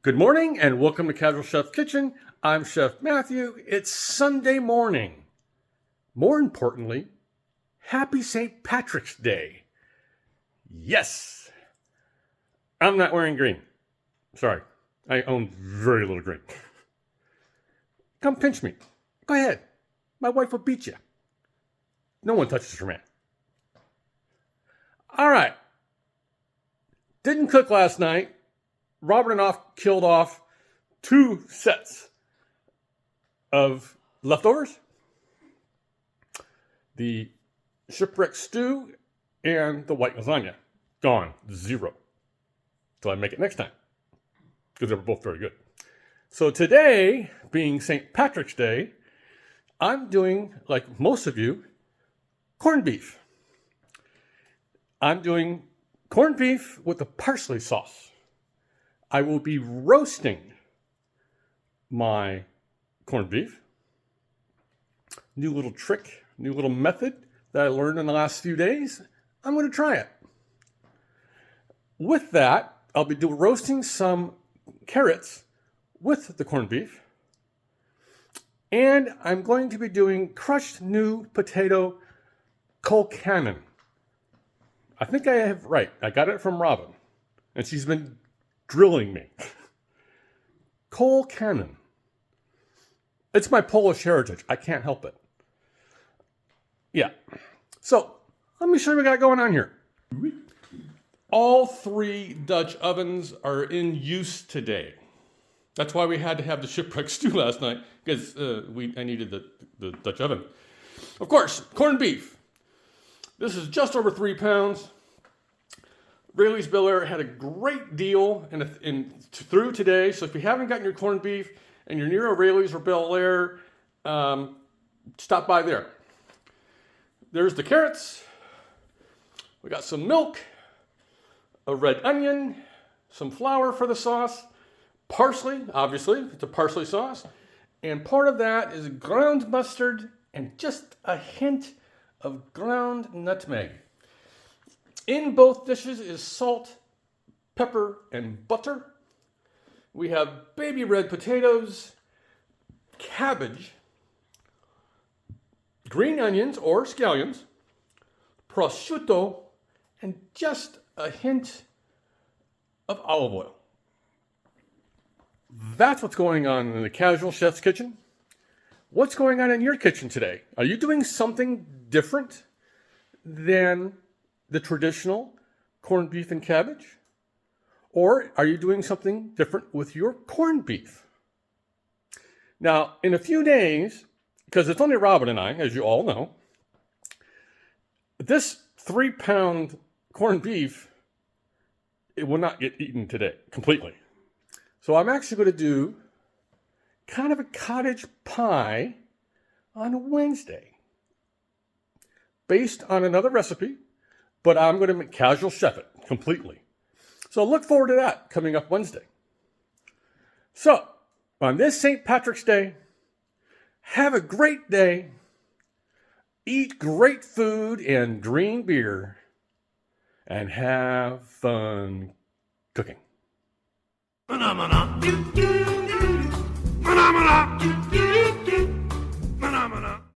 Good morning and welcome to Casual Chef's Kitchen. I'm Chef Matthew. It's Sunday morning. More importantly, happy St. Patrick's Day. Yes. I'm not wearing green. Sorry. I own very little green. Come pinch me. Go ahead. My wife will beat you. No one touches her man. All right. Didn't cook last night. Robert and I killed off 2 sets of leftovers. The shipwreck stew and the white lasagna. Gone. 0. Till I make it next time. Because they were both very good. So today, being St. Patrick's Day, I'm doing, like most of you, corned beef. I'm doing corned beef with a parsley sauce. I will be roasting my corned beef. New little trick, new little method that I learned in the last few days. I'm going to try it. With that, I'll be roasting some carrots with the corned beef. And I'm going to be doing crushed new potato Colcannon. I think I have right. I got it from Robin. And she's been drilling me. Colcannon. It's my Polish heritage. I can't help it. Yeah. So, let me show you what we got going on here. All 3 Dutch ovens are in use today. That's why we had to have the shipwreck stew last night, because I needed the Dutch oven. Of course, corned beef. This is just over 3 pounds. Rayleigh's Bel Air had a great deal through today. So if you haven't gotten your corned beef and you're near a Rayleigh's or Bel Air, stop by there. There's the carrots. We got some milk, a red onion, some flour for the sauce, parsley, obviously, it's a parsley sauce. And part of that is ground mustard and just a hint of ground nutmeg. In both dishes is salt, pepper, and butter. We have baby red potatoes, cabbage, green onions or scallions, prosciutto, and just a hint of olive oil. That's what's going on in the Casual Chef's Kitchen. What's going on in your kitchen today? Are you doing something different than the traditional corned beef and cabbage? Or are you doing something different with your corned beef? Now, in a few days, because it's only Robin and I, as you all know, this 3-pound corned beef, it will not get eaten today completely. So I'm actually going to do kind of a cottage pie on Wednesday based on another recipe, but I'm going to casual chef it completely. So look forward to that coming up Wednesday. So on this St. Patrick's Day, have a great day, eat great food and green beer, and have fun cooking. Phenomena.